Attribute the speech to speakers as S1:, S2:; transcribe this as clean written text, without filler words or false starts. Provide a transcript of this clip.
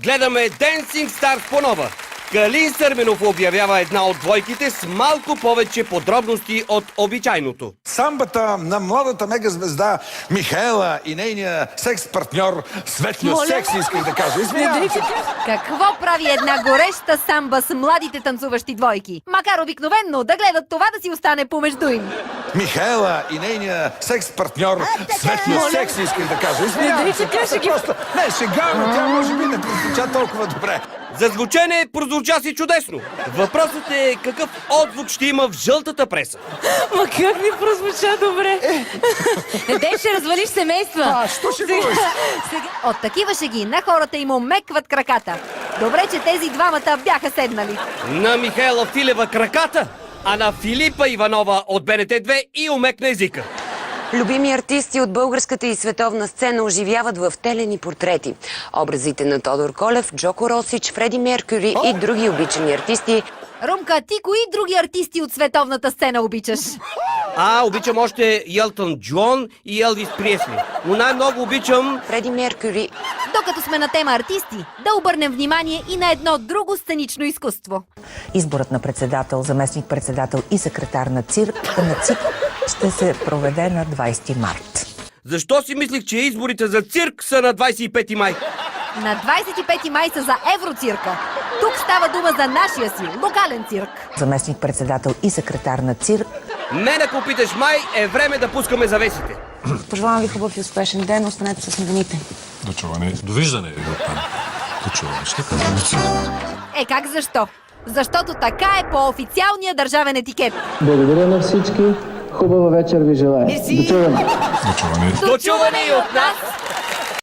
S1: Гледаме Dancing Stars по-нова. Калин Сърменов обявява една от двойките с малко повече подробности от обичайното.
S2: Самбата на младата мегазвезда Михаела и нейния секс-партньор Светлио Секси, исках да кажа. Извинявам се.
S3: Какво прави една гореща самба с младите танцуващи двойки? Макар обикновенно да гледат това да си остане помежду им.
S2: Михаела и нейния секс-партньор Светлио Секси, исках да кажа. Извинявам се. Не, шега, но тя може би не прозвуча толкова добре.
S1: За звучене прозвуча си чудесно. Въпросът е какъв отзвук ще има в жълтата преса.
S4: Ма как ми прозвуча добре? Дей, ще развалиш семейства.
S2: Що ще говориш?
S3: От такива шеги на хората им омекват краката. Добре, че тези двамата бяха седнали.
S1: На Михаела Филева краката, а на Филипа Иванова от БНТ2 и омекна езика.
S5: Любими артисти от българската и световна сцена оживяват в телени портрети. Образите на Тодор Колев, Джоко Росич, Фреди Меркюри и други обичани артисти.
S3: Румка, ти кои други артисти от световната сцена обичаш?
S1: Обичам още Елтън Джон и Елвис Пресли. Но най-много обичам...
S5: Фреди Меркюри.
S3: Докато сме на тема артисти, да обърнем внимание и на едно друго сценично изкуство.
S6: Изборът на председател, заместник-председател и секретар на ЦИК ще се проведе на 20 март.
S1: Защо си мислих, че изборите за цирк са на 25 май?
S3: На 25 май са за Евроцирка. Тук става дума за нашия си, локален цирк.
S6: Заместник-председател и секретар на ЦИК.
S1: Мен, ако питаш май, е време да пускаме завесите.
S7: Пожелавам ви хубав и успешен ден. Останете с новините.
S8: Дочуване. Довиждане е от там. Дочуване. Ще кажа.
S3: Как защо? Защото така е по официалния държавен етикет.
S9: Благодаря на всички. Хубава вечер ви желая. До чуване.
S8: Дочуване.
S1: Дочуване и от нас!